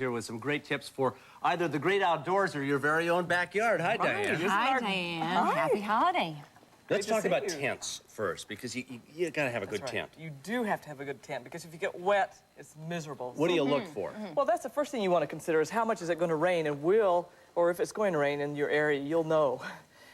here with some great tips for either the great outdoors or your very own backyard. Hi, Diane. Hi, Diane. Happy holiday. Let's talk about tents first, because you gotta have a good tent. You do have to have a good tent, because if you get wet, it's miserable. What do you look for? Well, that's the first thing you want to consider is how much is it going to rain, and or if it's going to rain in your area, you'll know.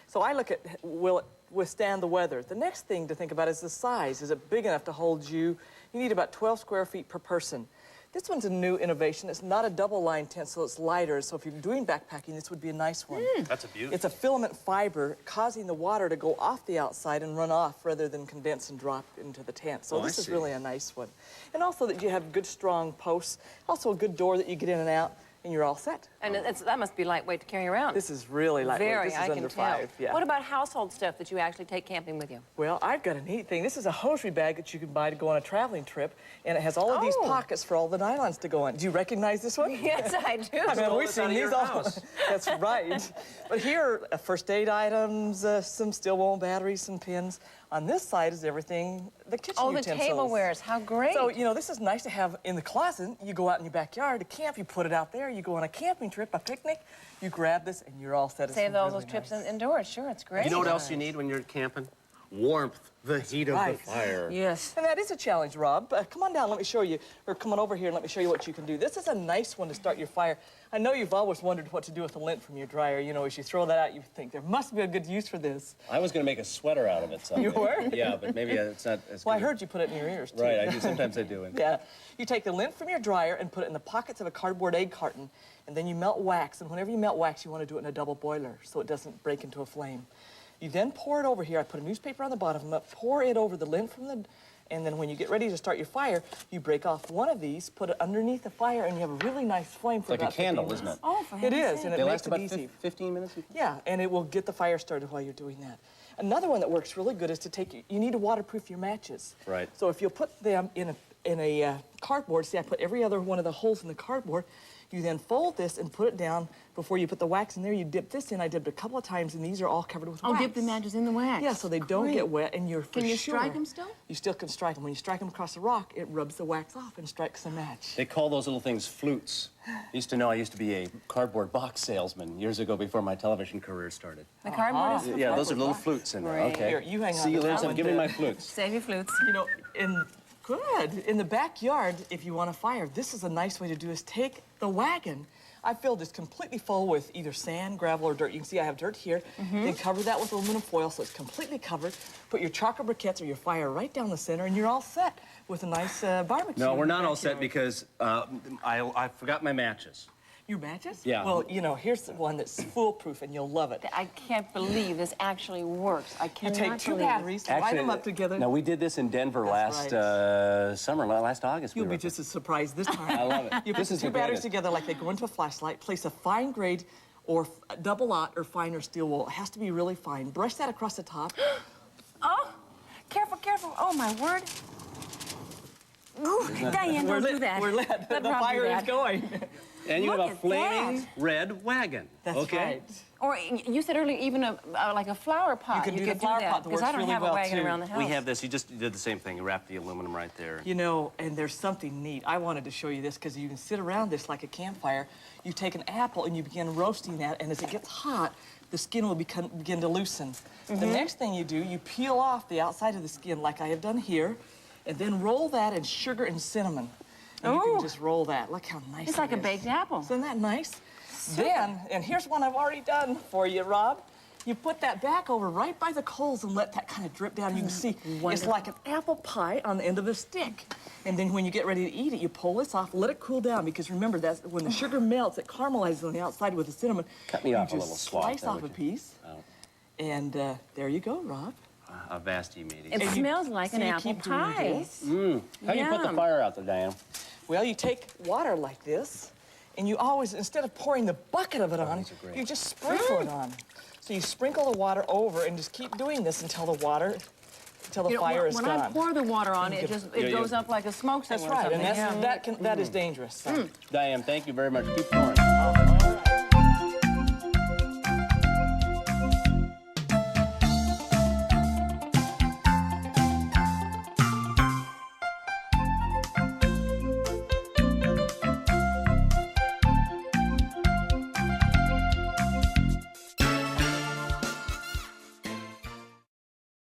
So I look at, will it withstand the weather? The next thing to think about is the size. Is it big enough to hold you? You need about 12 square feet per person. This one's a new innovation. It's not a double-line tent, so it's lighter. So if you're doing backpacking, this would be a nice one. That's a beauty. It's a filament fiber causing the water to go off the outside and run off rather than condense and drop into the tent. So this is really a nice one. And also that you have good, strong posts. Also a good door that you get in and out, and you're all set. And that must be lightweight to carry around. This is really lightweight. Very, this is I under can tell. 5. Yeah. What about household stuff that you actually take camping with you? Well, I've got a neat thing. This is a hosiery bag that you can buy to go on a traveling trip, and it has all of these pockets for all the nylons to go in. Do you recognize this one? Yes, I do. I mean, we've seen these all. That's right. But here are first aid items, some steel wool batteries, some pins. On this side is everything, the kitchen utensils. Oh, the tablewares, how great. So, you know, this is nice to have in the closet. You go out in your backyard to camp, you put it out there, you go on a camping trip, a picnic, you grab this, and you're all set. Save all those trips indoors, sure, it's great. You know what else you need when you're camping? Warmth, the heat of the fire. Yes. And that is a challenge, Rob. Come on down, let me show you, or come on over here and let me show you what you can do. This is a nice one to start your fire. I know you've always wondered what to do with the lint from your dryer. You know, as you throw that out, you think there must be a good use for this. I was gonna make a sweater out of it someday. You were? Yeah, but maybe it's not as good. Well, I heard you put it in your ears, too. Right, I do. Sometimes I do. Yeah. You take the lint from your dryer and put it in the pockets of a cardboard egg carton, and then you melt wax. And whenever you melt wax, you want to do it in a double boiler so it doesn't break into a flame. You then pour it over here. I put a newspaper on the bottom, pour it over the lint from the... And then when you get ready to start your fire, you break off one of these, put it underneath the fire, and you have a really nice flame for about 15 minutes. It's like a candle, isn't it? Oh, for It heaven's is, sake. and it They makes last it about easy. 15 minutes? Yeah, and it will get the fire started while you're doing that. Another one that works really good is to take... You need to waterproof your matches. Right. So if you'll put them in a cardboard, see, I put every other one of the holes in the cardboard. You then fold this and put it down before you put the wax in there. You dip this in. I dipped a couple of times, and these are all covered with wax. Oh, dip the matches in the wax. Yeah, so they don't get wet, and you're for sure. Can you strike them still? You still can strike them. When you strike them across the rock, it rubs the wax off and strikes the match. They call those little things flutes. I used to know. I used to be a cardboard box salesman years ago before my television career started. The cardboard is Yeah, those are little flutes in there. Okay. Here, you hang on See, you to learn that something. one, Give me too. my flutes. Save your flutes. You know, in the backyard, if you want a fire, this is a nice way to do is take the wagon. I filled this completely full with either sand, gravel, or dirt. You can see I have dirt here. Then cover that with aluminum foil so it's completely covered. Put your chocolate briquettes or your fire right down the center, and you're all set with a nice barbecue. No, we're not all set because I forgot my matches. Your matches? Yeah. Well, you know, here's the one that's foolproof, and you'll love it. I can't believe this actually works. I You cannot take 2 believe it. batteries, line them up together. Now, we did this in Denver last summer, last August. You'll be just as surprised this time. I love it. You put 2 batteries together like they go into a flashlight, place a fine grade or double-aught or finer steel wool. It has to be really fine. Brush that across the top. Oh, careful, careful. Oh, my word. Ooh, Diane, don't do that. We're lit. Let The Rob do fire is that. going. And you Look have a at flaming that. red wagon. That's okay? right. Or you said earlier, even like a flower pot. You can do the flower pot that because works I don't really have well, a wagon too. around the house. We have this. You just did the same thing. You wrapped the aluminum right there. You know, and there's something neat. I wanted to show you this because you can sit around this like a campfire. You take an apple and you begin roasting that, and as it gets hot, the skin will begin to loosen. The next thing you do, you peel off the outside of the skin like I have done here, and then roll that in sugar and cinnamon. And you can just roll that. Look how nice It's like a baked apple. Isn't that nice? Then, and here's one I've already done for you, Rob. You put that back over right by the coals and let that kind of drip down. You can see it's like an apple pie on the end of a stick. And then when you get ready to eat it, you pull this off, let it cool down, because remember, that's when the sugar melts, it caramelizes on the outside with the cinnamon. Cut me off a You little just swath slice there, off a would you? piece, Oh. and there you go, Rob. A vast meeting. It smells like an apple keep doing pie. this. How do you put the Yum. fire out there, Diane? Well, you take water like this, and you always, instead of pouring the bucket of it on, these are great. you just sprinkle it on. So you sprinkle the water over and just keep doing this until the fire is when gone. I pour the water on, it goes up like a smoke signal. That's right, and or something. that is dangerous. So. Diane, thank you very much. Keep pouring. All right.